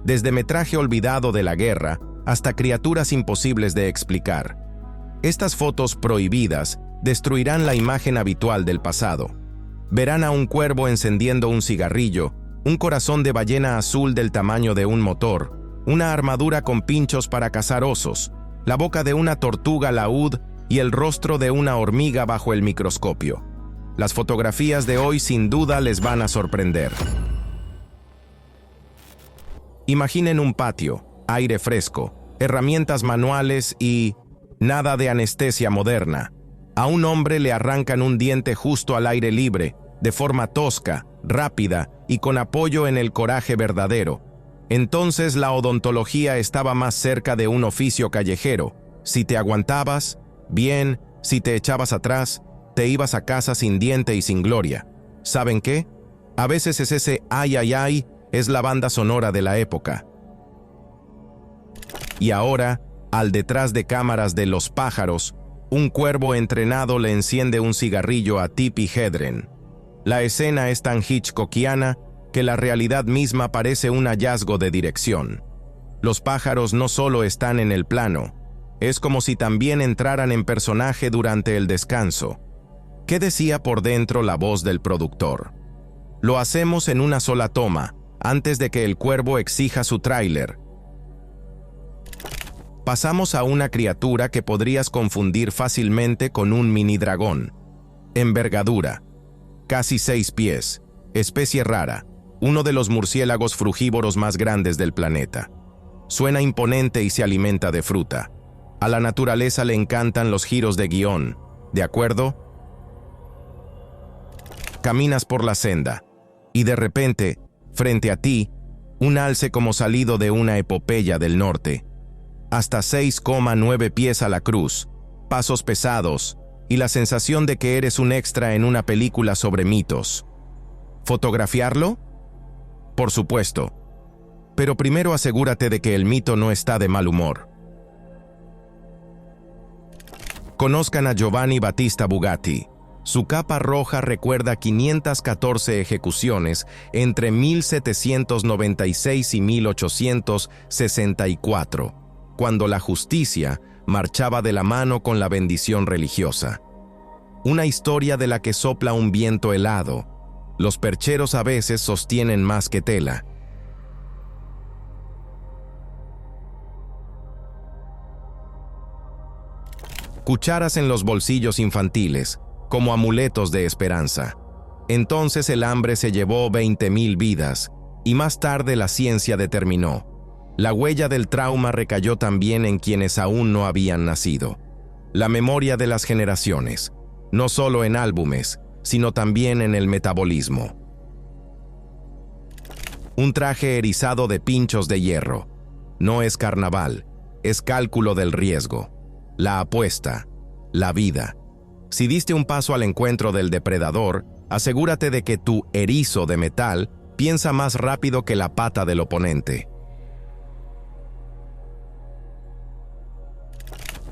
desde metraje olvidado de la guerra hasta criaturas imposibles de explicar. Estas fotos prohibidas destruirán la imagen habitual del pasado. Verán a un cuervo encendiendo un cigarrillo, un corazón de ballena azul del tamaño de un motor, una armadura con pinchos para cazar osos, la boca de una tortuga laúd y el rostro de una hormiga bajo el microscopio. Las fotografías de hoy sin duda les van a sorprender. Imaginen un patio, aire fresco, herramientas manuales y nada de anestesia moderna. A un hombre le arrancan un diente justo al aire libre, de forma tosca, rápida y con apoyo en el coraje verdadero. Entonces la odontología estaba más cerca de un oficio callejero. Si te aguantabas, bien; si te echabas atrás, te ibas a casa sin diente y sin gloria. ¿Saben qué? A veces es ese ay ay ay, es la banda sonora de la época. Y ahora, al detrás de cámaras de Los Pájaros, un cuervo entrenado le enciende un cigarrillo a Tippi Hedren. La escena es tan hitchcockiana que la realidad misma parece un hallazgo de dirección. Los pájaros no solo están en el plano, es como si también entraran en personaje durante el descanso. ¿Qué decía por dentro la voz del productor? Lo hacemos en una sola toma, antes de que el cuervo exija su tráiler. Pasamos a una criatura que podrías confundir fácilmente con un mini dragón. Envergadura, casi 6 pies, especie rara, uno de los murciélagos frugívoros más grandes del planeta. Suena imponente y se alimenta de fruta. A la naturaleza le encantan los giros de guión, ¿de acuerdo? Caminas por la senda, y de repente, frente a ti, un alce como salido de una epopeya del norte. Hasta 6,9 pies a la cruz, pasos pesados, y la sensación de que eres un extra en una película sobre mitos. ¿Fotografiarlo? Por supuesto. Pero primero asegúrate de que el mito no está de mal humor. Conozcan a Giovanni Battista Bugatti. Su capa roja recuerda 514 ejecuciones entre 1796 y 1864, cuando la justicia marchaba de la mano con la bendición religiosa. Una historia de la que sopla un viento helado. Los percheros a veces sostienen más que tela. Cucharas en los bolsillos infantiles, como amuletos de esperanza. Entonces el hambre se llevó 20,000 vidas, y más tarde la ciencia determinó. La huella del trauma recayó también en quienes aún no habían nacido. La memoria de las generaciones, no solo en álbumes, sino también en el metabolismo. Un traje erizado de pinchos de hierro. No es carnaval, es cálculo del riesgo. La apuesta, la vida. Si diste un paso al encuentro del depredador, asegúrate de que tu erizo de metal piensa más rápido que la pata del oponente.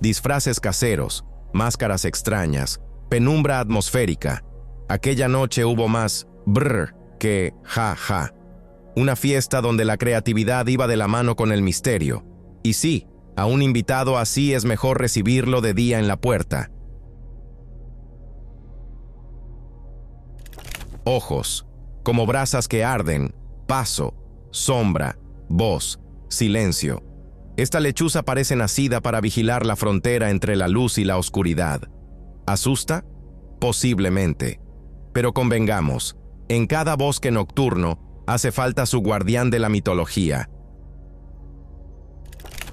Disfraces caseros, máscaras extrañas, penumbra atmosférica. Aquella noche hubo más brr que ja ja. Una fiesta donde la creatividad iba de la mano con el misterio. Y sí, a un invitado así es mejor recibirlo de día en la puerta. Ojos, como brasas que arden, paso, sombra, voz, silencio. Esta lechuza parece nacida para vigilar la frontera entre la luz y la oscuridad. ¿Asusta? Posiblemente. Pero convengamos, en cada bosque nocturno hace falta su guardián de la mitología.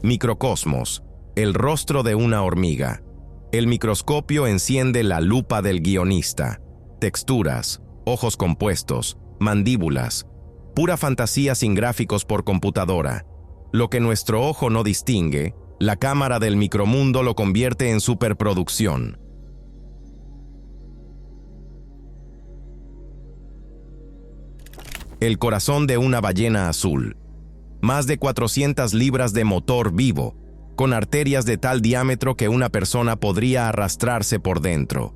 Microcosmos, el rostro de una hormiga. El microscopio enciende la lupa del guionista. Texturas, ojos compuestos, mandíbulas. Pura fantasía sin gráficos por computadora. Lo que nuestro ojo no distingue, la cámara del micromundo lo convierte en superproducción. El corazón de una ballena azul. Más de 400 libras de motor vivo, con arterias de tal diámetro que una persona podría arrastrarse por dentro.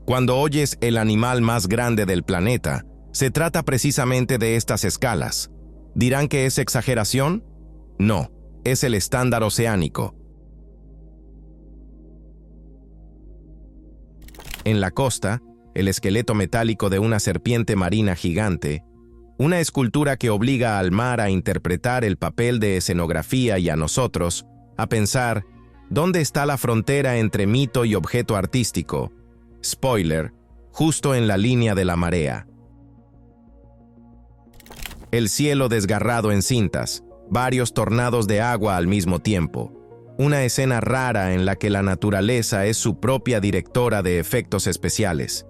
Cuando oyes el animal más grande del planeta, se trata precisamente de estas escalas. ¿Dirán que es exageración? No, es el estándar oceánico. En la costa, el esqueleto metálico de una serpiente marina gigante, una escultura que obliga al mar a interpretar el papel de escenografía y a nosotros a pensar, ¿dónde está la frontera entre mito y objeto artístico? Spoiler, justo en la línea de la marea. El cielo desgarrado en cintas, varios tornados de agua al mismo tiempo, una escena rara en la que la naturaleza es su propia directora de efectos especiales.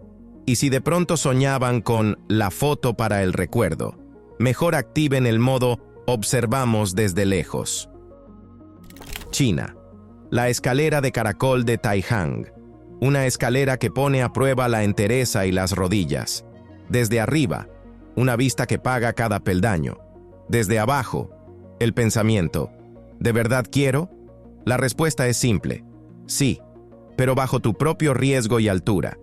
Y si de pronto soñaban con la foto para el recuerdo, mejor activen el modo observamos desde lejos. China. La escalera de caracol de Taihang, una escalera que pone a prueba la entereza y las rodillas. Desde arriba, una vista que paga cada peldaño. Desde abajo, el pensamiento, ¿de verdad quiero? La respuesta es simple, sí, pero bajo tu propio riesgo y altura.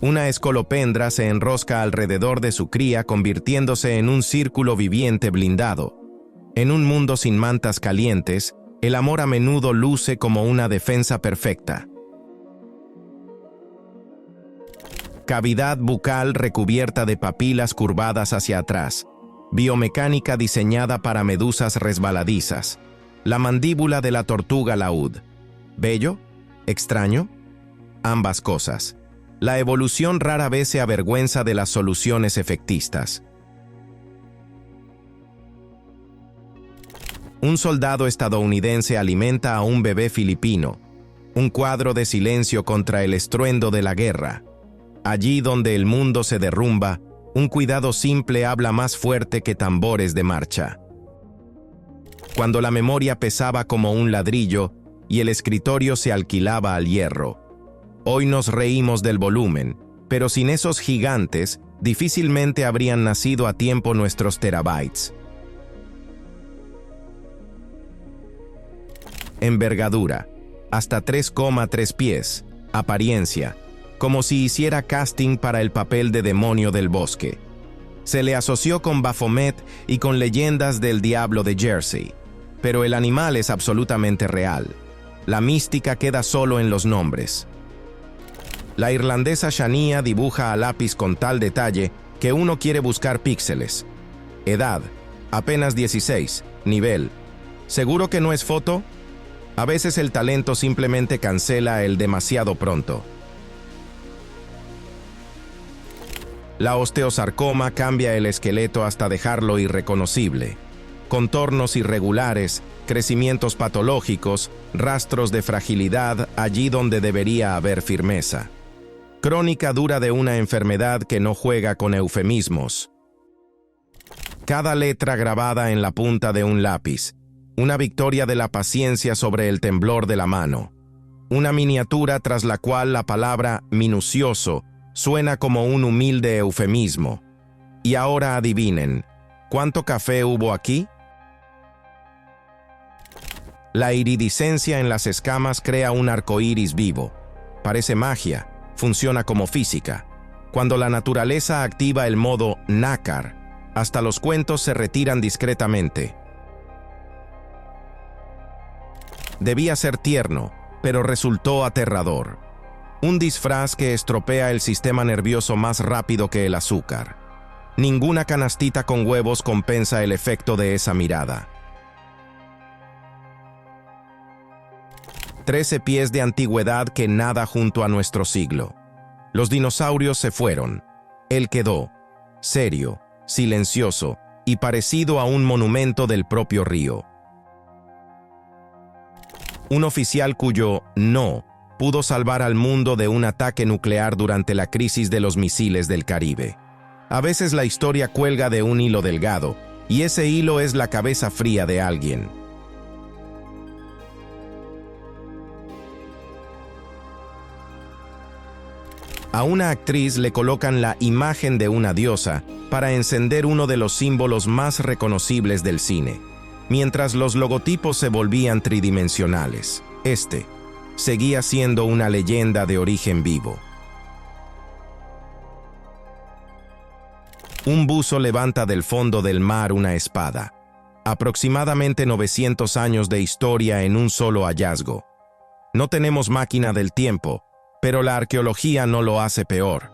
Una escolopendra se enrosca alrededor de su cría convirtiéndose en un círculo viviente blindado. En un mundo sin mantas calientes, el amor a menudo luce como una defensa perfecta. Cavidad bucal recubierta de papilas curvadas hacia atrás. Biomecánica diseñada para medusas resbaladizas. La mandíbula de la tortuga laúd. ¿Bello? ¿Extraño? Ambas cosas. La evolución rara vez se avergüenza de las soluciones efectistas. Un soldado estadounidense alimenta a un bebé filipino. Un cuadro de silencio contra el estruendo de la guerra. Allí donde el mundo se derrumba, un cuidado simple habla más fuerte que tambores de marcha. Cuando la memoria pesaba como un ladrillo y el escritorio se alquilaba al hierro. Hoy nos reímos del volumen, pero sin esos gigantes, difícilmente habrían nacido a tiempo nuestros terabytes. Envergadura, hasta 3,3 pies. Apariencia, como si hiciera casting para el papel de demonio del bosque. Se le asoció con Baphomet y con leyendas del diablo de Jersey, pero el animal es absolutamente real. La mística queda solo en los nombres. La irlandesa Shania dibuja a lápiz con tal detalle que uno quiere buscar píxeles. Edad, apenas 16. Nivel, ¿seguro que no es foto? A veces el talento simplemente cancela el demasiado pronto. La osteosarcoma cambia el esqueleto hasta dejarlo irreconocible. Contornos irregulares, crecimientos patológicos, rastros de fragilidad allí donde debería haber firmeza. Crónica dura de una enfermedad que no juega con eufemismos. Cada letra grabada en la punta de un lápiz. Una victoria de la paciencia sobre el temblor de la mano. Una miniatura tras la cual la palabra minucioso suena como un humilde eufemismo. Y ahora adivinen, ¿cuánto café hubo aquí? La iridiscencia en las escamas crea un arcoíris vivo. Parece magia, funciona como física. Cuando la naturaleza activa el modo nácar, hasta los cuentos se retiran discretamente. Debía ser tierno, pero resultó aterrador. Un disfraz que estropea el sistema nervioso más rápido que el azúcar. Ninguna canastita con huevos compensa el efecto de esa mirada. 13 pies de antigüedad que nada junto a nuestro siglo. Los dinosaurios se fueron. Él quedó, serio, silencioso y parecido a un monumento del propio río. Un oficial cuyo no pudo salvar al mundo de un ataque nuclear durante la crisis de los misiles del Caribe. A veces la historia cuelga de un hilo delgado, y ese hilo es la cabeza fría de alguien. A una actriz le colocan la imagen de una diosa para encender uno de los símbolos más reconocibles del cine. Mientras los logotipos se volvían tridimensionales, este seguía siendo una leyenda de origen vivo. Un buzo levanta del fondo del mar una espada. Aproximadamente 900 años de historia en un solo hallazgo. No tenemos máquina del tiempo, pero la arqueología no lo hace peor.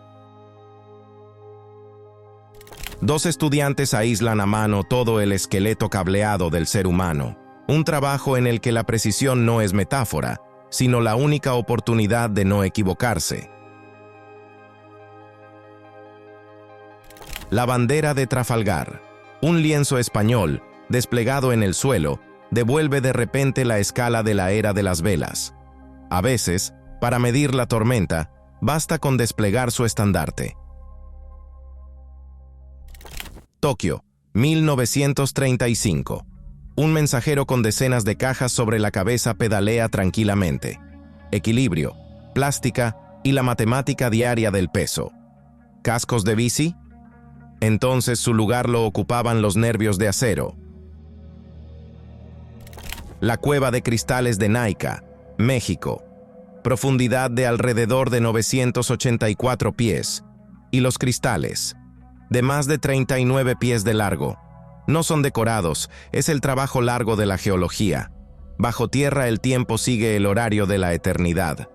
Dos estudiantes aíslan a mano todo el esqueleto cableado del ser humano, un trabajo en el que la precisión no es metáfora, sino la única oportunidad de no equivocarse. La bandera de Trafalgar, un lienzo español, desplegado en el suelo, devuelve de repente la escala de la era de las velas. A veces, para medir la tormenta, basta con desplegar su estandarte. Tokio, 1935. Un mensajero con decenas de cajas sobre la cabeza pedalea tranquilamente. Equilibrio, plástica y la matemática diaria del peso. ¿Cascos de bici? Entonces su lugar lo ocupaban los nervios de acero. La cueva de cristales de Naica, México. Profundidad de alrededor de 984 pies. Y los cristales, de más de 39 pies de largo. No son decorados, es el trabajo largo de la geología. Bajo tierra el tiempo sigue el horario de la eternidad.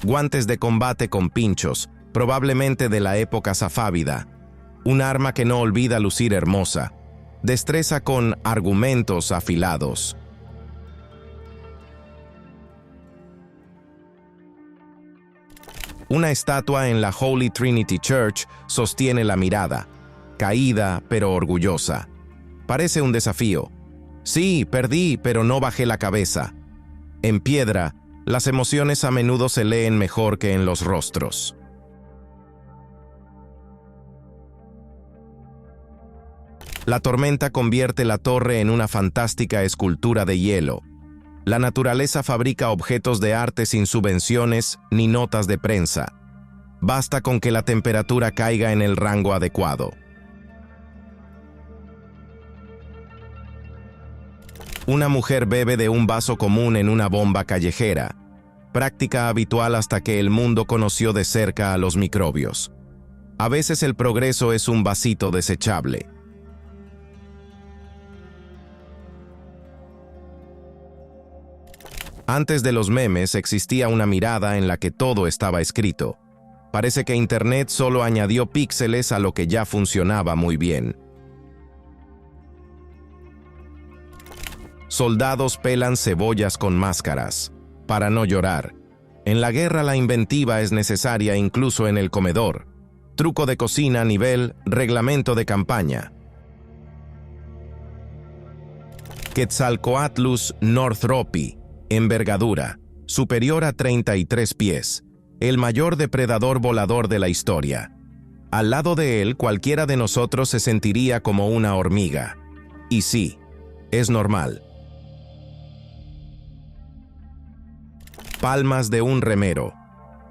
Guantes de combate con pinchos, probablemente de la época safávida. Un arma que no olvida lucir hermosa. Destreza con argumentos afilados. Una estatua en la Holy Trinity Church sostiene la mirada, caída pero orgullosa. Parece un desafío. Sí, perdí, pero no bajé la cabeza. En piedra, las emociones a menudo se leen mejor que en los rostros. La tormenta convierte la torre en una fantástica escultura de hielo. La naturaleza fabrica objetos de arte sin subvenciones ni notas de prensa. Basta con que la temperatura caiga en el rango adecuado. Una mujer bebe de un vaso común en una bomba callejera, práctica habitual hasta que el mundo conoció de cerca a los microbios. A veces el progreso es un vasito desechable. Antes de los memes existía una mirada en la que todo estaba escrito. Parece que Internet solo añadió píxeles a lo que ya funcionaba muy bien. Soldados pelan cebollas con máscaras, para no llorar. En la guerra la inventiva es necesaria incluso en el comedor. Truco de cocina nivel reglamento de campaña. Quetzalcoatlus northropi, envergadura, superior a 33 pies, el mayor depredador volador de la historia. Al lado de él, cualquiera de nosotros se sentiría como una hormiga. Y sí, es normal. Palmas de un remero.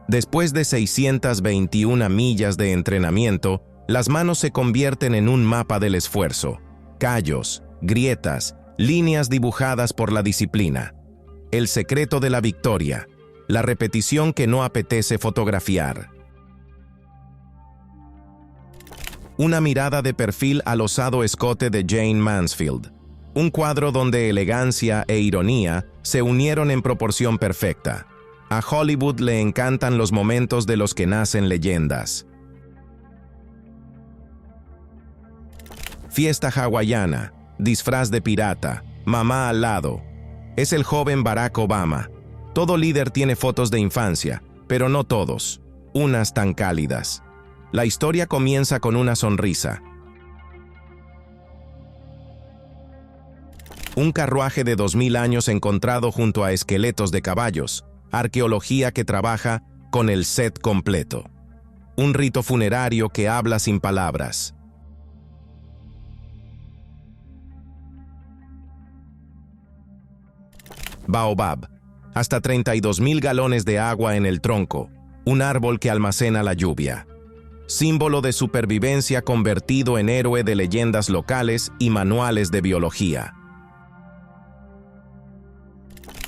Después de 621 millas de entrenamiento, las manos se convierten en un mapa del esfuerzo. Callos, grietas, líneas dibujadas por la disciplina. El secreto de la victoria, la repetición que no apetece fotografiar. Una mirada de perfil al osado escote de Jayne Mansfield. Un cuadro donde elegancia e ironía se unieron en proporción perfecta. A Hollywood le encantan los momentos de los que nacen leyendas. Fiesta hawaiana, disfraz de pirata, mamá al lado. Es el joven Barack Obama. Todo líder tiene fotos de infancia, pero no todos. Unas tan cálidas. La historia comienza con una sonrisa. Un carruaje de 2000 años encontrado junto a esqueletos de caballos. Arqueología que trabaja con el set completo. Un rito funerario que habla sin palabras. Baobab. Hasta 32,000 galones de agua en el tronco. Un árbol que almacena la lluvia. Símbolo de supervivencia convertido en héroe de leyendas locales y manuales de biología.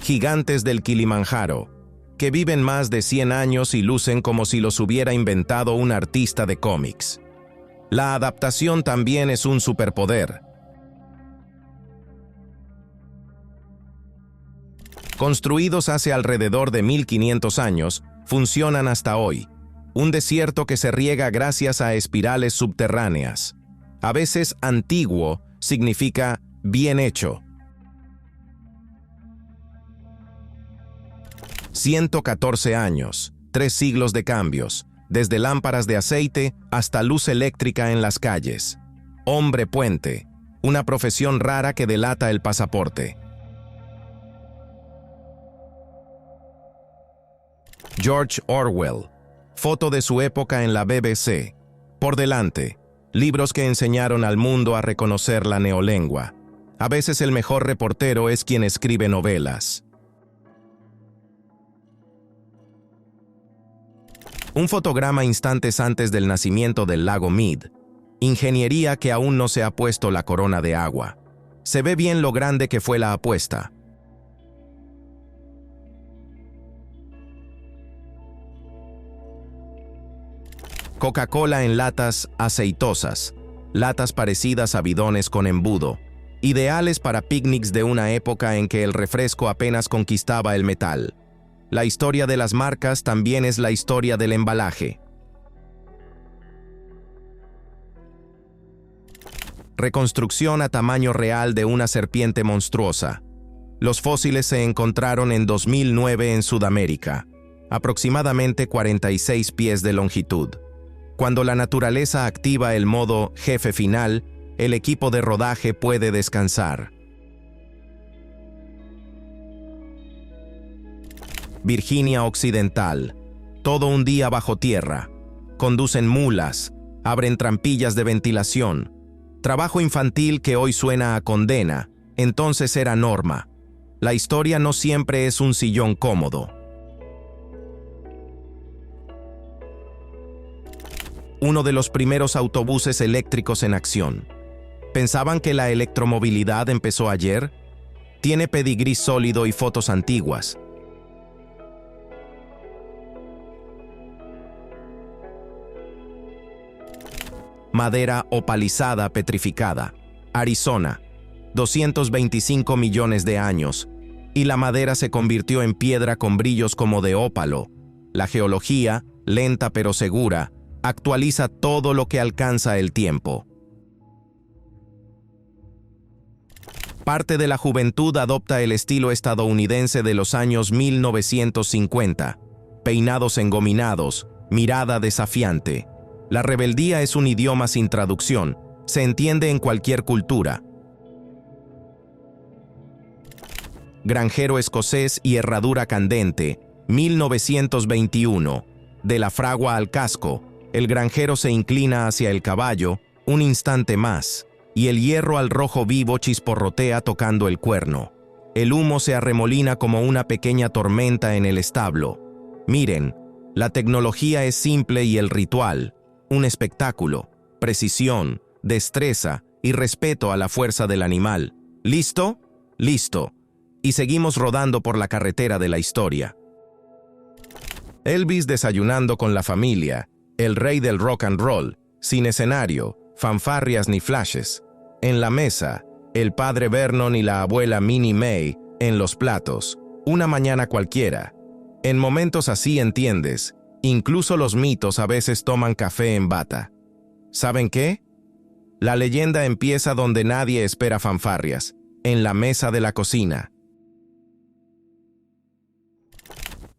Gigantes del Kilimanjaro. que viven más de 100 años y lucen como si los hubiera inventado un artista de cómics. La adaptación también es un superpoder. Construidos hace alrededor de 1500 años, funcionan hasta hoy. Un desierto que se riega gracias a espirales subterráneas. A veces antiguo significa bien hecho. 114 años, 3 siglos de cambios, desde lámparas de aceite hasta luz eléctrica en las calles. Hombre puente, una profesión rara que delata el pasaporte. George Orwell, foto de su época en la BBC. Por delante, libros que enseñaron al mundo a reconocer la neolengua. A veces el mejor reportero es quien escribe novelas. Un fotograma instantes antes del nacimiento del lago Mead. Ingeniería que aún no se ha puesto la corona de agua. Se ve bien lo grande que fue la apuesta. Coca-Cola en latas aceitosas, latas parecidas a bidones con embudo, ideales para picnics de una época en que el refresco apenas conquistaba el metal. La historia de las marcas también es la historia del embalaje. Reconstrucción a tamaño real de una serpiente monstruosa. Los fósiles se encontraron en 2009 en Sudamérica, aproximadamente 46 pies de longitud. Cuando la naturaleza activa el modo jefe final, el equipo de rodaje puede descansar. Virginia Occidental. Todo un día bajo tierra. Conducen mulas, abren trampillas de ventilación. Trabajo infantil que hoy suena a condena, entonces era norma. La historia no siempre es un sillón cómodo. Uno de los primeros autobuses eléctricos en acción. ¿Pensaban que la electromovilidad empezó ayer? Tiene pedigrí sólido y fotos antiguas. Madera opalizada petrificada. Arizona. 225 millones de años. Y la madera se convirtió en piedra con brillos como de ópalo. La geología, lenta pero segura, actualiza todo lo que alcanza el tiempo. Parte de la juventud adopta el estilo estadounidense de los años 1950. Peinados engominados, mirada desafiante. La rebeldía es un idioma sin traducción, se entiende en cualquier cultura. Granjero escocés y herradura candente, 1921. De la fragua al casco, el granjero se inclina hacia el caballo, un instante más, y el hierro al rojo vivo chisporrotea tocando el cuerno. El humo se arremolina como una pequeña tormenta en el establo. Miren, la tecnología es simple y el ritual, un espectáculo, precisión, destreza y respeto a la fuerza del animal. ¿Listo? Listo. Y seguimos rodando por la carretera de la historia. Elvis desayunando con la familia, el rey del rock and roll, sin escenario, fanfarrias ni flashes. En la mesa, el padre Vernon y la abuela Minnie May en los platos, una mañana cualquiera. En momentos así entiendes, incluso los mitos a veces toman café en bata. ¿Saben qué? La leyenda empieza donde nadie espera fanfarrias, en la mesa de la cocina.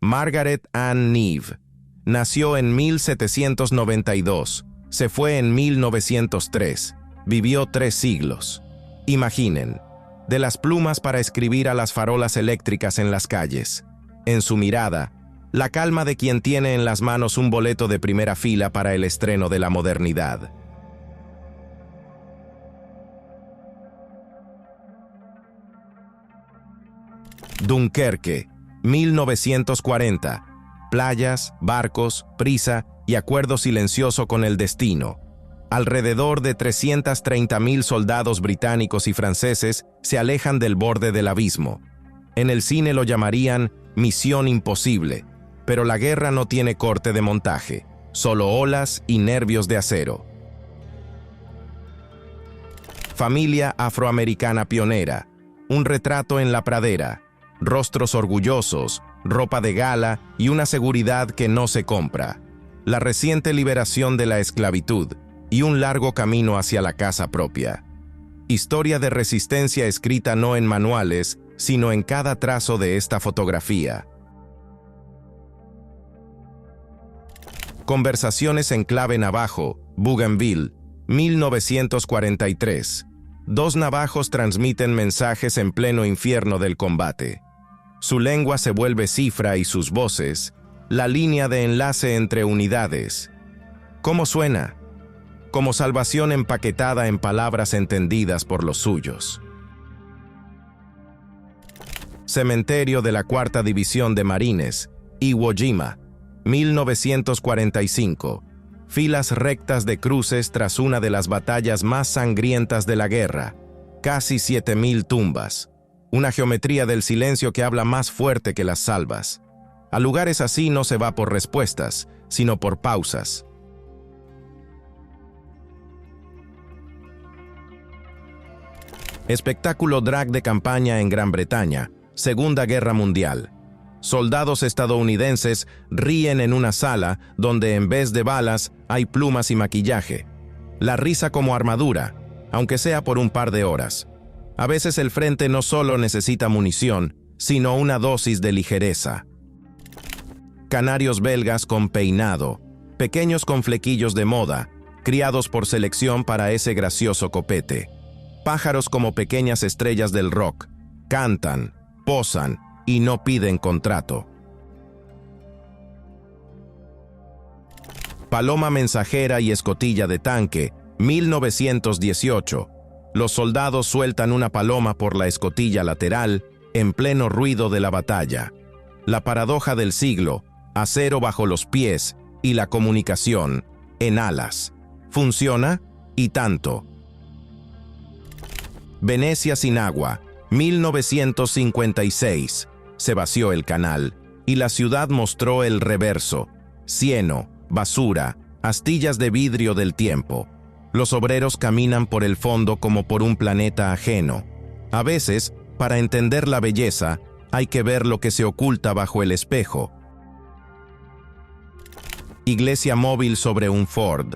Margaret Ann Neve. Nació en 1792, se fue en 1903, vivió 3 siglos. Imaginen, de las plumas para escribir a las farolas eléctricas en las calles. En su mirada, la calma de quien tiene en las manos un boleto de primera fila para el estreno de la modernidad. Dunkerque, 1940. Playas, barcos, prisa y acuerdo silencioso con el destino. Alrededor de 330.000 soldados británicos y franceses se alejan del borde del abismo. En el cine lo llamarían Misión imposible, pero la guerra no tiene corte de montaje, solo olas y nervios de acero. Familia afroamericana pionera, un retrato en la pradera, rostros orgullosos, ropa de gala y una seguridad que no se compra. La reciente liberación de la esclavitud y un largo camino hacia la casa propia. Historia de resistencia escrita no en manuales, sino en cada trazo de esta fotografía. Conversaciones en clave navajo, Bougainville, 1943. Dos navajos transmiten mensajes en pleno infierno del combate. Su lengua se vuelve cifra y sus voces, la línea de enlace entre unidades. ¿Cómo suena? Como salvación empaquetada en palabras entendidas por los suyos. Cementerio de la Cuarta División de Marines, Iwo Jima, 1945. Filas rectas de cruces tras una de las batallas más sangrientas de la guerra. Casi 7.000 tumbas. Una geometría del silencio que habla más fuerte que las salvas. A lugares así no se va por respuestas, sino por pausas. Espectáculo drag de campaña en Gran Bretaña, Segunda Guerra Mundial. Soldados estadounidenses ríen en una sala donde en vez de balas hay plumas y maquillaje. La risa como armadura, aunque sea por un par de horas. A veces el frente no solo necesita munición, sino una dosis de ligereza. Canarios belgas con peinado, pequeños con flequillos de moda, criados por selección para ese gracioso copete. Pájaros como pequeñas estrellas del rock, cantan, posan y no piden contrato. Paloma mensajera y escotilla de tanque, 1918. Los soldados sueltan una paloma por la escotilla lateral en pleno ruido de la batalla. La paradoja del siglo, acero bajo los pies y la comunicación en alas. ¿Funciona? Y tanto. Venecia sin agua, 1956. Se vació el canal y la ciudad mostró el reverso. Cieno, basura, astillas de vidrio del tiempo. Los obreros caminan por el fondo como por un planeta ajeno. A veces, para entender la belleza, hay que ver lo que se oculta bajo el espejo. Iglesia móvil sobre un Ford.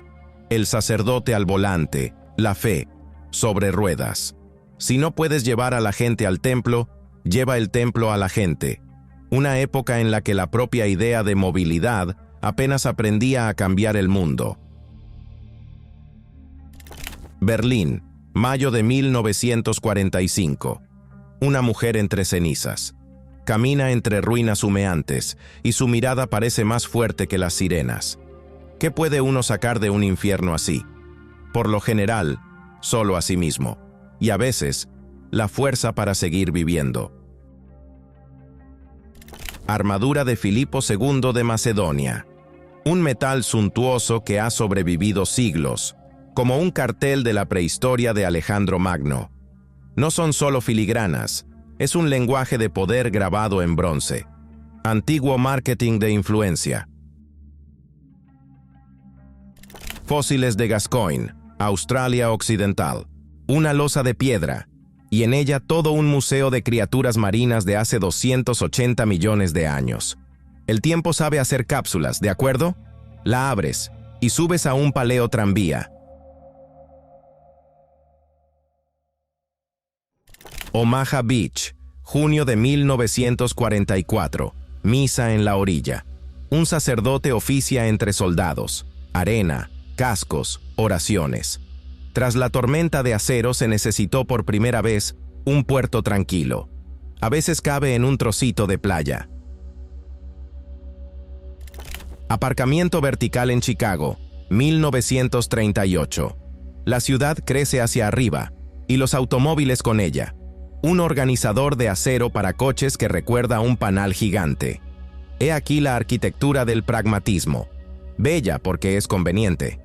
El sacerdote al volante. La fe, sobre ruedas. Si no puedes llevar a la gente al templo, lleva el templo a la gente. Una época en la que la propia idea de movilidad apenas aprendía a cambiar el mundo. Berlín, mayo de 1945. Una mujer entre cenizas. Camina entre ruinas humeantes y su mirada parece más fuerte que las sirenas. ¿Qué puede uno sacar de un infierno así? Por lo general, solo a sí mismo. Y a veces, la fuerza para seguir viviendo. Armadura de Filipo II de Macedonia. Un metal suntuoso que ha sobrevivido siglos, como un cartel de la prehistoria de Alejandro Magno. No son solo filigranas, es un lenguaje de poder grabado en bronce. Antiguo marketing de influencia. Fósiles de Gascoyne, Australia Occidental. Una losa de piedra, y en ella todo un museo de criaturas marinas de hace 280 millones de años. El tiempo sabe hacer cápsulas, ¿de acuerdo? La abres y subes a un paleotranvía. Omaha Beach, junio de 1944. Misa en la orilla. Un sacerdote oficia entre soldados. Arena, cascos, oraciones. Tras la tormenta de acero se necesitó por primera vez un puerto tranquilo. A veces cabe en un trocito de playa. Aparcamiento vertical en Chicago, 1938. La ciudad crece hacia arriba, y los automóviles con ella. Un organizador de acero para coches que recuerda un panal gigante. He aquí la arquitectura del pragmatismo. Bella porque es conveniente.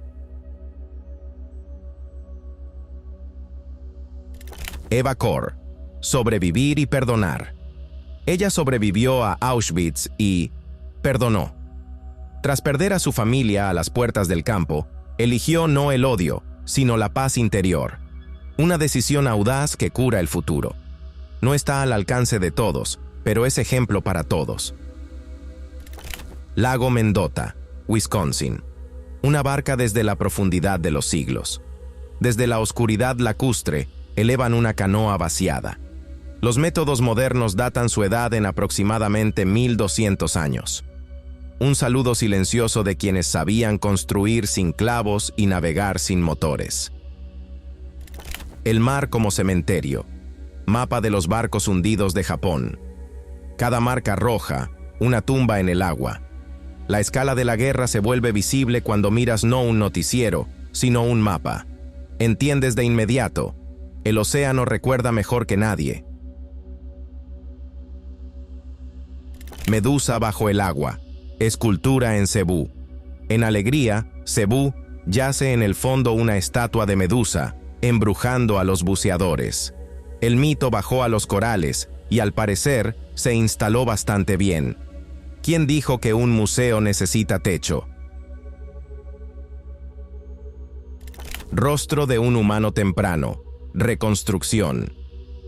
Eva Kor, sobrevivir y perdonar. Ella sobrevivió a Auschwitz y perdonó. Tras perder a su familia a las puertas del campo, eligió no el odio, sino la paz interior. Una decisión audaz que cura el futuro. No está al alcance de todos, pero es ejemplo para todos. Lago Mendota, Wisconsin. Una barca desde la profundidad de los siglos. Desde la oscuridad lacustre, elevan una canoa vaciada. Los métodos modernos datan su edad en aproximadamente 1200 años. Un saludo silencioso de quienes sabían construir sin clavos y navegar sin motores. El mar como cementerio. Mapa de los barcos hundidos de Japón. Cada marca roja, una tumba en el agua. La escala de la guerra se vuelve visible cuando miras no un noticiero, sino un mapa. Entiendes de inmediato. El océano recuerda mejor que nadie. Medusa bajo el agua. Escultura en Cebú. En Alegría, Cebú, yace en el fondo una estatua de Medusa, embrujando a los buceadores. El mito bajó a los corales y al parecer se instaló bastante bien. ¿Quién dijo que un museo necesita techo? Rostro de un humano temprano. Reconstrucción.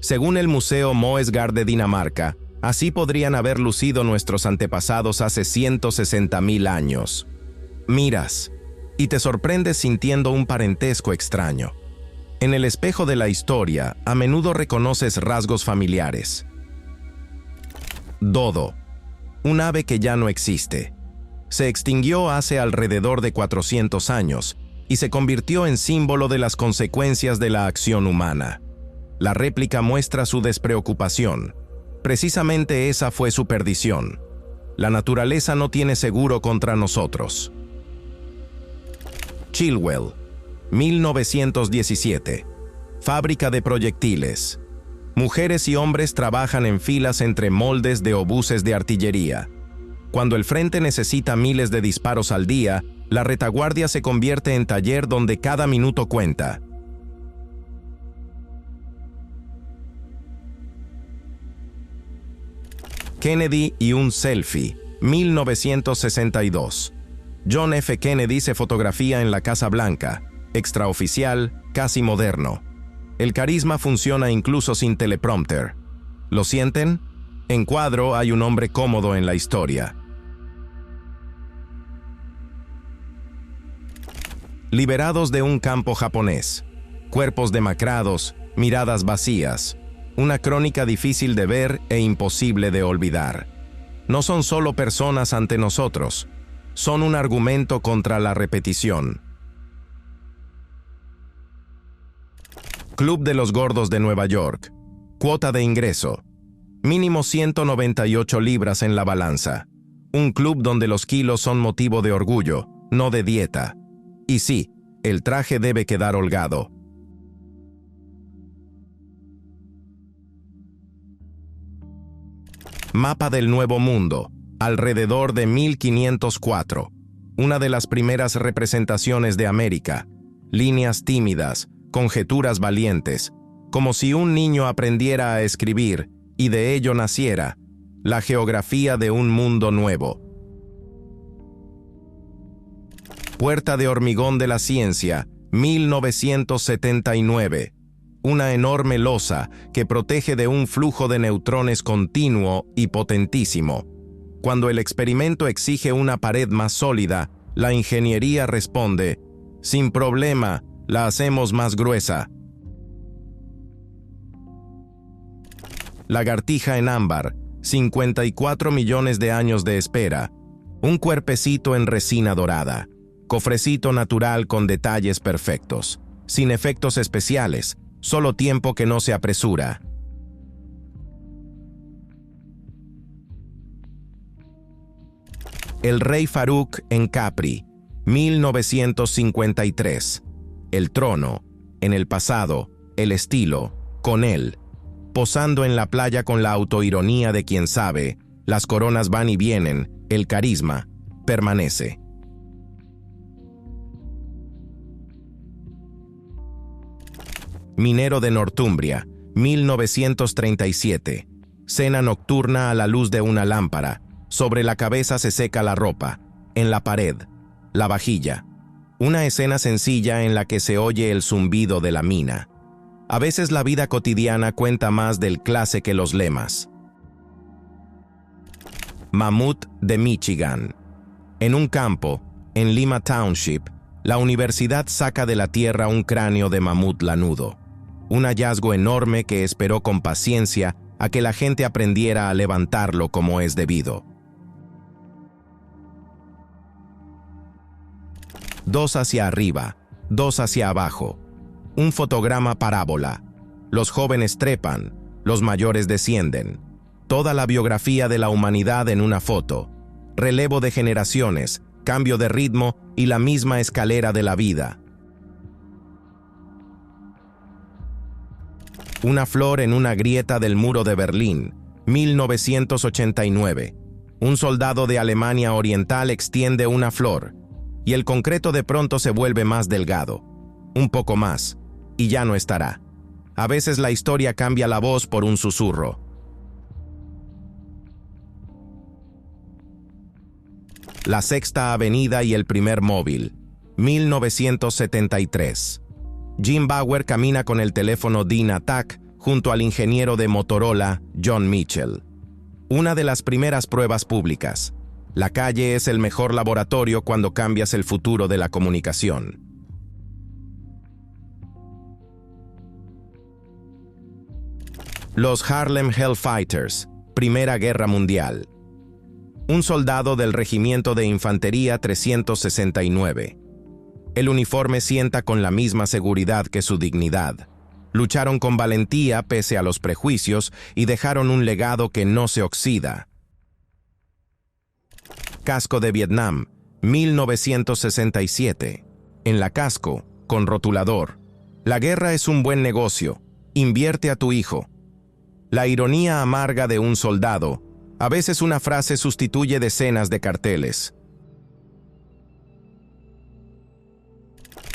Según el Museo Moesgaard de Dinamarca, así podrían haber lucido nuestros antepasados hace 160.000 años. Miras, y te sorprendes sintiendo un parentesco extraño. En el espejo de la historia, a menudo reconoces rasgos familiares. Dodo, un ave que ya no existe. Se extinguió hace alrededor de 400 años y se convirtió en símbolo de las consecuencias de la acción humana. La réplica muestra su despreocupación. Precisamente esa fue su perdición. La naturaleza no tiene seguro contra nosotros. Chilwell, 1917. Fábrica de proyectiles. Mujeres y hombres trabajan en filas entre moldes de obuses de artillería. Cuando el frente necesita miles de disparos al día, la retaguardia se convierte en taller donde cada minuto cuenta. Kennedy y un selfie, 1962. John F. Kennedy se fotografía en la Casa Blanca, extraoficial, casi moderno. El carisma funciona incluso sin teleprompter. ¿Lo sienten? En cuadro hay un hombre cómodo en la historia. Liberados de un campo japonés. Cuerpos demacrados, miradas vacías. Una crónica difícil de ver e imposible de olvidar. No son solo personas ante nosotros, son un argumento contra la repetición. Club de los Gordos de Nueva York. Cuota de ingreso. Mínimo 198 libras en la balanza. Un club donde los kilos son motivo de orgullo, no de dieta. Y sí, el traje debe quedar holgado. Mapa del Nuevo Mundo, alrededor de 1504. Una de las primeras representaciones de América. Líneas tímidas, conjeturas valientes, como si un niño aprendiera a escribir y de ello naciera la geografía de un mundo nuevo. Puerta de hormigón de la ciencia, 1979. Una enorme losa que protege de un flujo de neutrones continuo y potentísimo. Cuando el experimento exige una pared más sólida, la ingeniería responde, sin problema, la hacemos más gruesa. Lagartija en ámbar, 54 millones de años de espera. Un cuerpecito en resina dorada. Cofrecito natural con detalles perfectos. Sin efectos especiales. Solo tiempo que no se apresura. El rey Farouk en Capri, 1953. El trono, en el pasado, el estilo, con él. Posando en la playa con la autoironía de quien sabe, las coronas van y vienen, el carisma permanece. Minero de Northumbria, 1937. Cena nocturna a la luz de una lámpara. Sobre la cabeza se seca la ropa. En la pared, la vajilla. Una escena sencilla en la que se oye el zumbido de la mina. A veces la vida cotidiana cuenta más del clase que los lemas. Mamut de Michigan. En un campo, en Lima Township, la universidad saca de la tierra un cráneo de mamut lanudo. Un hallazgo enorme que esperó con paciencia a que la gente aprendiera a levantarlo como es debido. 2 hacia arriba, 2 hacia abajo. Un fotograma parábola. Los jóvenes trepan, los mayores descienden. Toda la biografía de la humanidad en una foto. Relevo de generaciones, cambio de ritmo y la misma escalera de la vida. Una flor en una grieta del muro de Berlín, 1989. Un soldado de Alemania Oriental extiende una flor, y el concreto de pronto se vuelve más delgado. Un poco más, y ya no estará. A veces la historia cambia la voz por un susurro. La Sexta Avenida y el primer móvil, 1973. Jim Bauer camina con el teléfono DynaTAC junto al ingeniero de Motorola, John Mitchell. Una de las primeras pruebas públicas. La calle es el mejor laboratorio cuando cambias el futuro de la comunicación. Los Harlem Hellfighters, Primera Guerra Mundial. Un soldado del Regimiento de Infantería 369. El uniforme sienta con la misma seguridad que su dignidad. Lucharon con valentía pese a los prejuicios y dejaron un legado que no se oxida. Casco de Vietnam, 1967. En la casco, con rotulador. La guerra es un buen negocio. Invierte a tu hijo. La ironía amarga de un soldado. A veces una frase sustituye decenas de carteles.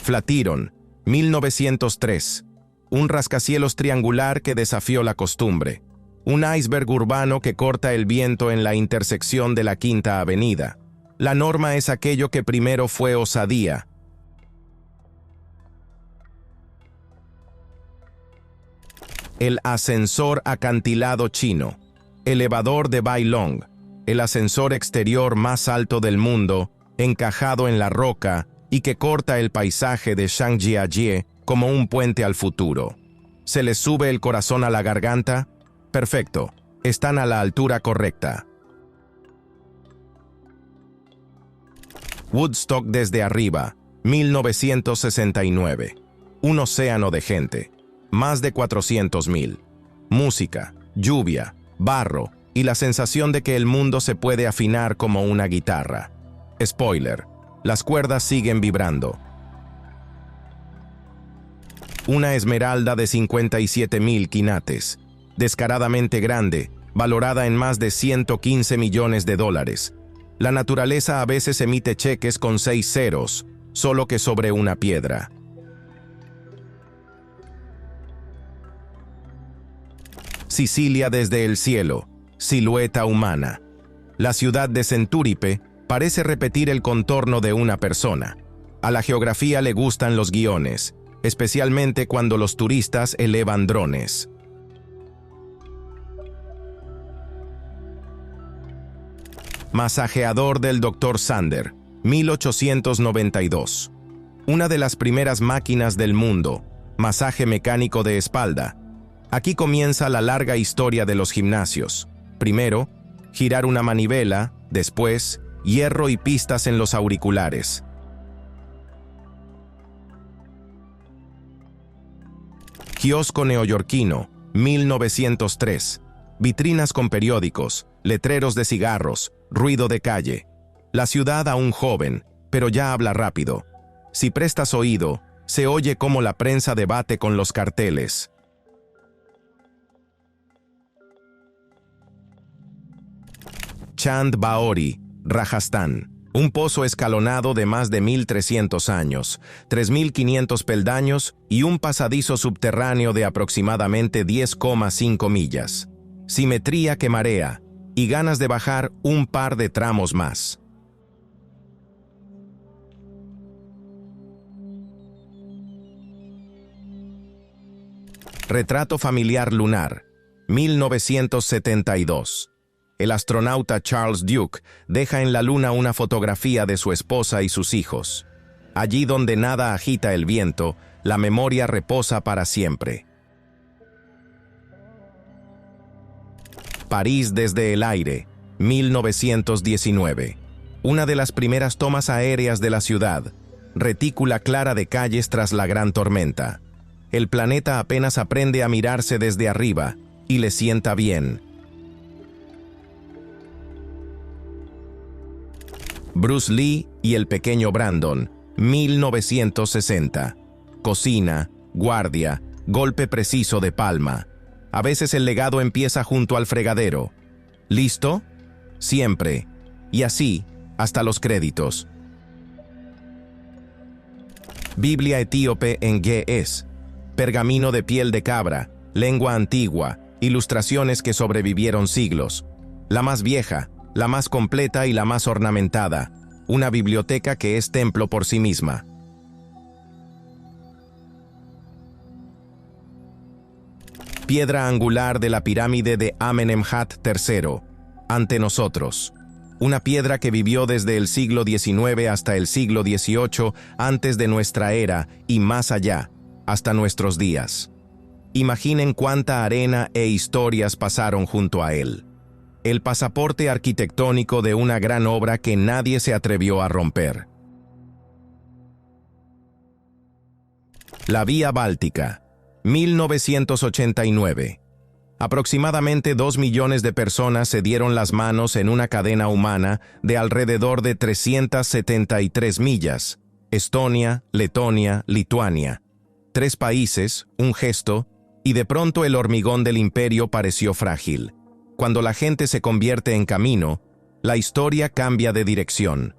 Flatiron, 1903. Un rascacielos triangular que desafió la costumbre. Un iceberg urbano que corta el viento en la intersección de la Quinta Avenida. La norma es aquello que primero fue osadía. El ascensor acantilado chino. Elevador de Bai Long. El ascensor exterior más alto del mundo, encajado en la roca y que corta el paisaje de Shangjiajie como un puente al futuro. ¿Se les sube el corazón a la garganta? Perfecto, están a la altura correcta. Woodstock desde arriba, 1969. Un océano de gente, más de 400,000. Música, lluvia, barro y la sensación de que el mundo se puede afinar como una guitarra. Spoiler, las cuerdas siguen vibrando. Una esmeralda de 57,000 quilates, descaradamente grande, valorada en más de 115 millones de dólares. La naturaleza a veces emite cheques con 6 ceros, solo que sobre una piedra. Sicilia desde el cielo, silueta humana. La ciudad de Centúripe parece repetir el contorno de una persona. A la geografía le gustan los guiones, especialmente cuando los turistas elevan drones. Masajeador del Dr. Sander, 1892. Una de las primeras máquinas del mundo, masaje mecánico de espalda. Aquí comienza la larga historia de los gimnasios. Primero, girar una manivela, después, hierro y pistas en los auriculares. Kiosco neoyorquino, 1903. Vitrinas con periódicos, letreros de cigarros, ruido de calle. La ciudad aún joven, pero ya habla rápido. Si prestas oído, se oye cómo la prensa debate con los carteles. Chand Baori, Rajasthan. Un pozo escalonado de más de 1,300 años, 3,500 peldaños y un pasadizo subterráneo de aproximadamente 10,5 millas. simetría que marea y ganas de bajar un par de tramos más. Retrato familiar lunar, 1972. El astronauta Charles Duke deja en la Luna una fotografía de su esposa y sus hijos. Allí donde nada agita el viento, la memoria reposa para siempre. París desde el aire, 1919. Una de las primeras tomas aéreas de la ciudad, retícula clara de calles tras la gran tormenta. El planeta apenas aprende a mirarse desde arriba y le sienta bien. Bruce Lee y el pequeño Brandon, 1960. Cocina, guardia, golpe preciso de palma. A veces el legado empieza junto al fregadero. ¿Listo? Siempre. Y así, hasta los créditos. Biblia etíope en Ge'ez. Pergamino de piel de cabra, lengua antigua, ilustraciones que sobrevivieron siglos. La más vieja, la más completa y la más ornamentada. Una biblioteca que es templo por sí misma. Piedra angular de la pirámide de Amenemhat III, ante nosotros. Una piedra que vivió desde el siglo XIX hasta el siglo XVIII antes de nuestra era y más allá, hasta nuestros días. Imaginen cuánta arena e historias pasaron junto a él. El pasaporte arquitectónico de una gran obra que nadie se atrevió a romper. La Vía Báltica, 1989. Aproximadamente 2 millones de personas se dieron las manos en una cadena humana de alrededor de 373 millas. Estonia, Letonia, Lituania. 3 países, un gesto, y de pronto el hormigón del imperio pareció frágil. Cuando la gente se convierte en camino, la historia cambia de dirección.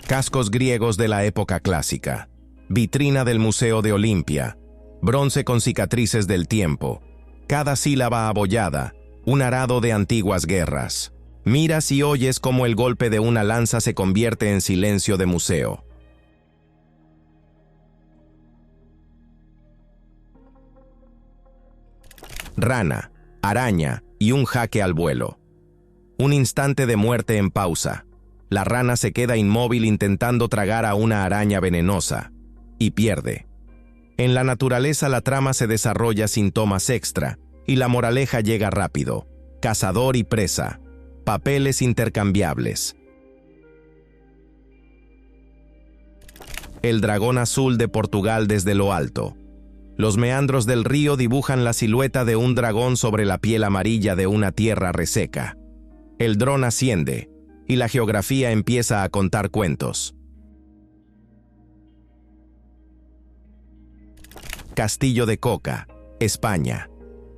Cascos griegos de la época clásica. Vitrina del Museo de Olimpia. Bronce con cicatrices del tiempo. Cada sílaba abollada, un arado de antiguas guerras. Miras y oyes cómo el golpe de una lanza se convierte en silencio de museo. Rana, araña y un jaque al vuelo. Un instante de muerte en pausa. La rana se queda inmóvil intentando tragar a una araña venenosa. Y pierde. En la naturaleza la trama se desarrolla sin tomas extra, y la moraleja llega rápido. Cazador y presa. Papeles intercambiables. El dragón azul de Portugal desde lo alto. Los meandros del río dibujan la silueta de un dragón sobre la piel amarilla de una tierra reseca. El dron asciende, y la geografía empieza a contar cuentos. Castillo de Coca, España,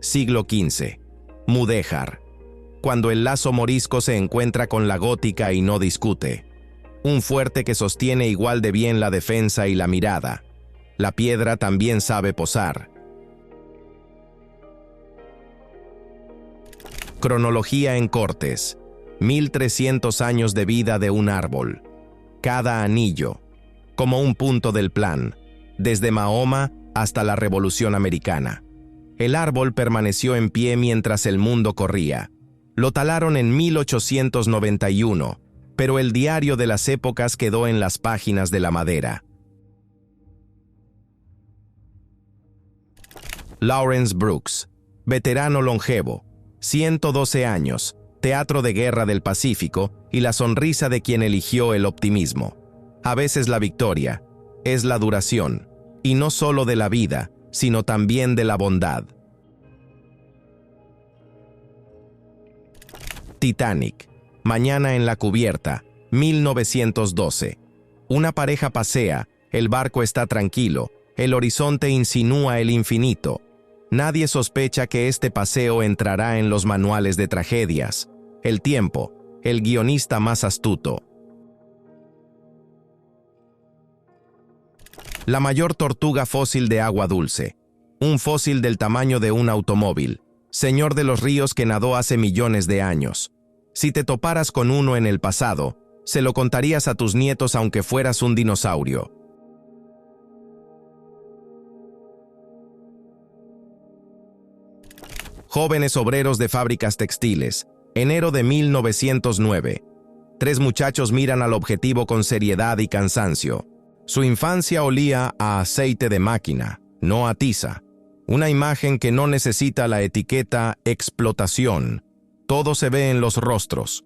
siglo XV. Mudéjar. Cuando el lazo morisco se encuentra con la gótica y no discute. Un fuerte que sostiene igual de bien la defensa y la mirada. La piedra también sabe posar. Cronología en Cortes. 1300 años de vida de un árbol. Cada anillo, como un punto del plan, desde Mahoma hasta la Revolución Americana. El árbol permaneció en pie mientras el mundo corría. Lo talaron en 1891, pero el diario de las épocas quedó en las páginas de la madera. Lawrence Brooks, veterano longevo, 112 años, teatro de guerra del Pacífico y la sonrisa de quien eligió el optimismo. A veces la victoria es la duración, y no solo de la vida, sino también de la bondad. Titanic, Mañana en la cubierta, 1912. Una pareja pasea, el barco está tranquilo, el horizonte insinúa el infinito. Nadie sospecha que este paseo entrará en los manuales de tragedias. El tiempo, el guionista más astuto. La mayor tortuga fósil de agua dulce. un fósil del tamaño de un automóvil, señor de los ríos que nadó hace millones de años. Si te toparas con uno en el pasado, se lo contarías a tus nietos aunque fueras un dinosaurio. Jóvenes obreros de fábricas textiles, enero de 1909. 3 muchachos miran al objetivo con seriedad y cansancio. Su infancia olía a aceite de máquina, no a tiza. Una imagen que no necesita la etiqueta explotación. Todo se ve en los rostros.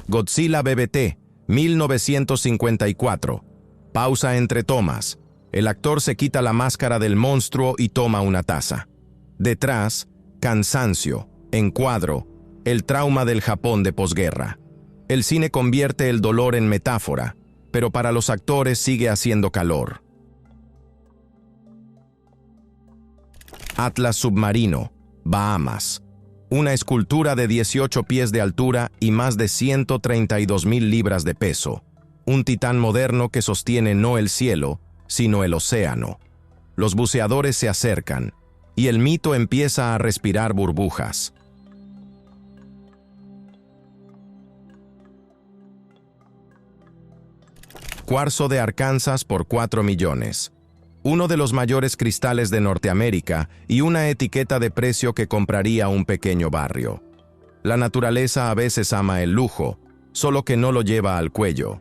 Godzilla BBT, 1954. Pausa entre tomas. El actor se quita la máscara del monstruo y toma una taza. Detrás, cansancio, encuadro, el trauma del Japón de posguerra. El cine convierte el dolor en metáfora, pero para los actores sigue haciendo calor. Atlas submarino, Bahamas. Una escultura de 18 pies de altura y más de 132,000 libras de peso. Un titán moderno que sostiene no el cielo, sino el océano. Los buceadores se acercan, y el mito empieza a respirar burbujas. Cuarzo de Arkansas por 4 millones. Uno de los mayores cristales de Norteamérica y una etiqueta de precio que compraría un pequeño barrio. La naturaleza a veces ama el lujo, solo que no lo lleva al cuello.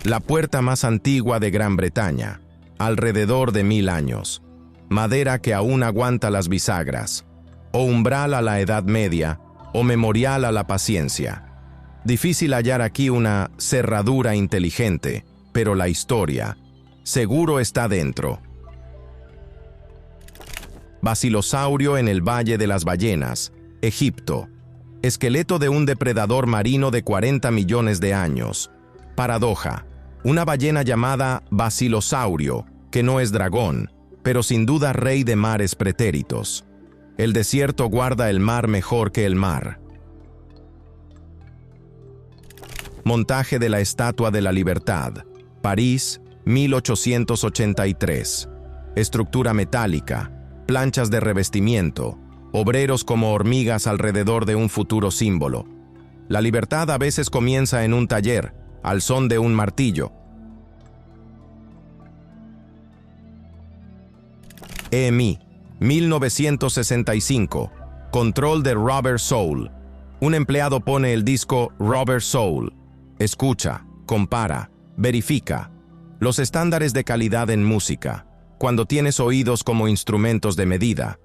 La puerta más antigua de Gran Bretaña, alrededor de 1000 años. Madera que aún aguanta las bisagras. O umbral a la Edad Media, o memorial a la paciencia. Difícil hallar aquí una cerradura inteligente, pero la historia seguro está dentro. Basilosaurio en el Valle de las Ballenas, Egipto. Esqueleto de un depredador marino de 40 millones de años. Paradoja. Una ballena llamada Basilosaurio, que no es dragón, pero sin duda rey de mares pretéritos. El desierto guarda el mar mejor que el mar. Montaje de la Estatua de la Libertad, París, 1883. Estructura metálica, planchas de revestimiento, obreros como hormigas alrededor de un futuro símbolo. La libertad a veces comienza en un taller, al son de un martillo. EMI, 1965. Control de Robert Soul. Un empleado pone el disco Robert Soul. Escucha, compara, verifica. Los estándares de calidad en música, cuando tienes oídos como instrumentos de medida.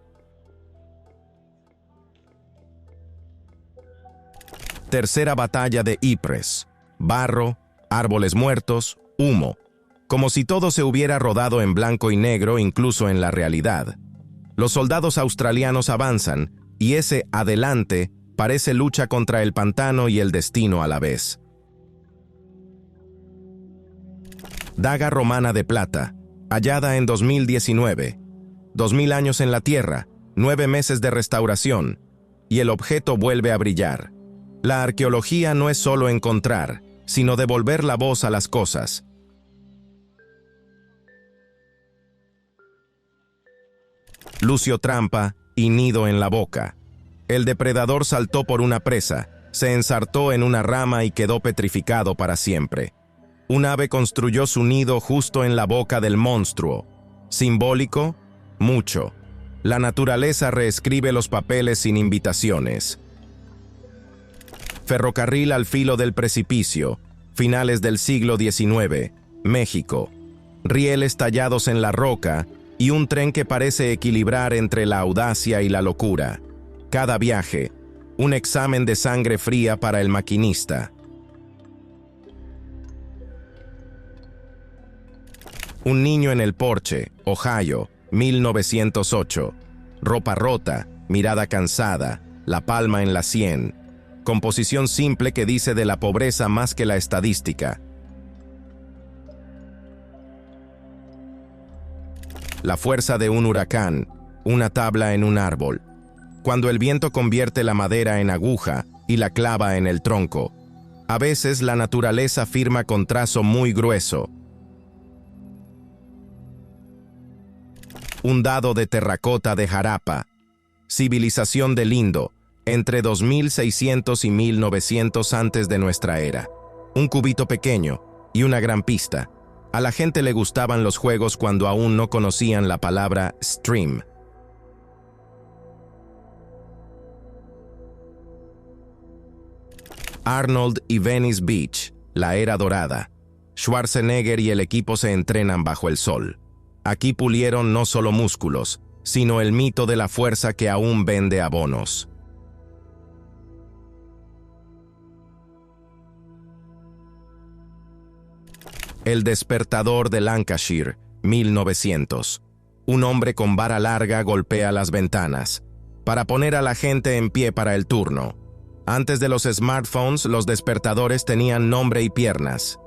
Tercera batalla de Ypres. Barro, árboles muertos, humo. Como si todo se hubiera rodado en blanco y negro, incluso en la realidad. Los soldados australianos avanzan, y ese adelante parece lucha contra el pantano y el destino a la vez. Daga romana de plata, hallada en 2019. 2000 años en la Tierra, 9 meses de restauración, y el objeto vuelve a brillar. La arqueología no es solo encontrar, sino devolver la voz a las cosas. Lucio Trampa y nido en la boca. El depredador saltó por una presa, se ensartó en una rama y quedó petrificado para siempre. Un ave construyó su nido justo en la boca del monstruo. ¿Simbólico? Mucho. La naturaleza reescribe los papeles sin invitaciones. Ferrocarril al filo del precipicio, finales del siglo XIX, México. Rieles tallados en la roca y un tren que parece equilibrar entre la audacia y la locura. Cada viaje, un examen de sangre fría para el maquinista. Un niño en el porche, Ohio, 1908. Ropa rota, mirada cansada, la palma en la sien. Composición simple que dice de la pobreza más que la estadística. La fuerza de un huracán, una tabla en un árbol. Cuando el viento convierte la madera en aguja y la clava en el tronco. A veces la naturaleza firma con trazo muy grueso. Un dado de terracota de Harappa. Civilización del Indo, entre 2600 y 1900 antes de nuestra era. Un cubito pequeño y una gran pista. A la gente le gustaban los juegos cuando aún no conocían la palabra stream. Arnold y Venice Beach, la era dorada. Schwarzenegger y el equipo se entrenan bajo el sol. Aquí pulieron no solo músculos, sino el mito de la fuerza que aún vende abonos. El despertador de Lancashire, 1900. Un hombre con vara larga golpea las ventanas para poner a la gente en pie para el turno. Antes de los smartphones, los despertadores tenían nombre y piernas.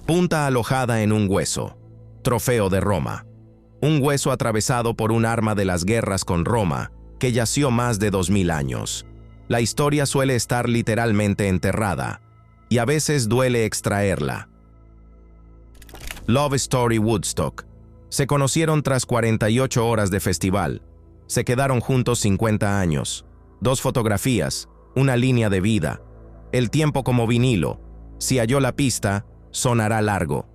Punta alojada en un hueso. Trofeo de Roma. Un hueso atravesado por un arma de las guerras con Roma, que yació más de 2000 años. La historia suele estar literalmente enterrada, y a veces duele extraerla. Love Story Woodstock. Se conocieron tras 48 horas de festival. Se quedaron juntos 50 años. 2 fotografías, una línea de vida. El tiempo como vinilo. Si halló la pista, sonará largo.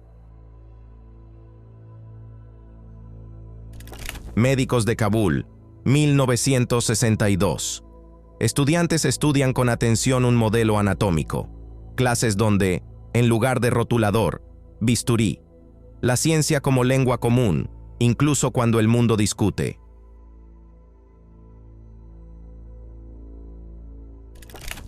Médicos de Kabul, 1962. Estudiantes estudian con atención un modelo anatómico. Clases donde, en lugar de rotulador, bisturí. La ciencia como lengua común, incluso cuando el mundo discute.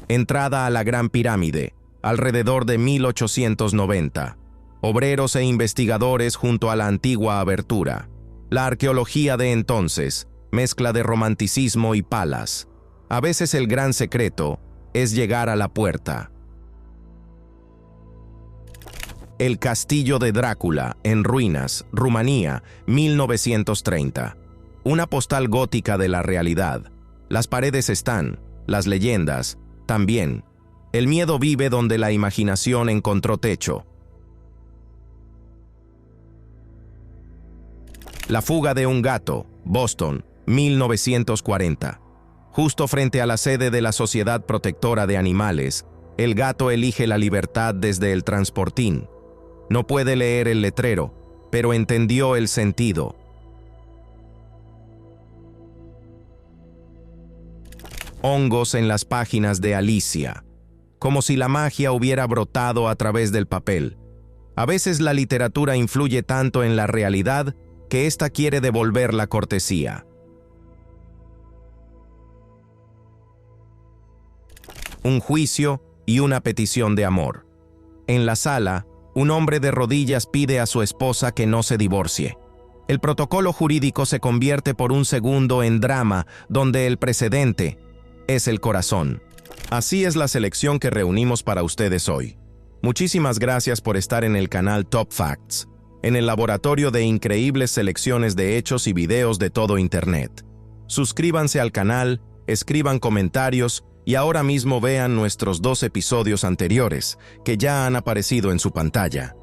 Entrada a la Gran Pirámide, alrededor de 1890. Obreros e investigadores junto a la antigua abertura. La arqueología de entonces, mezcla de romanticismo y palas. A veces el gran secreto es llegar a la puerta. El castillo de Drácula, en ruinas, Rumanía, 1930. Una postal gótica de la realidad. Las paredes están, las leyendas, también. El miedo vive donde la imaginación encontró techo. La fuga de un gato, Boston, 1940. Justo frente a la sede de la Sociedad Protectora de Animales, el gato elige la libertad desde el transportín. No puede leer el letrero, pero entendió el sentido. Hongos en las páginas de Alicia, como si la magia hubiera brotado a través del papel. A veces la literatura influye tanto en la realidad que ésta quiere devolver la cortesía. Un juicio y una petición de amor. En la sala, un hombre de rodillas pide a su esposa que no se divorcie. El protocolo jurídico se convierte por un segundo en drama, donde el precedente es el corazón. Así es la selección que reunimos para ustedes hoy. Muchísimas gracias por estar en el canal Top Facts, en el laboratorio de increíbles selecciones de hechos y videos de todo Internet. Suscríbanse al canal, escriban comentarios y ahora mismo vean nuestros 2 episodios anteriores, que ya han aparecido en su pantalla.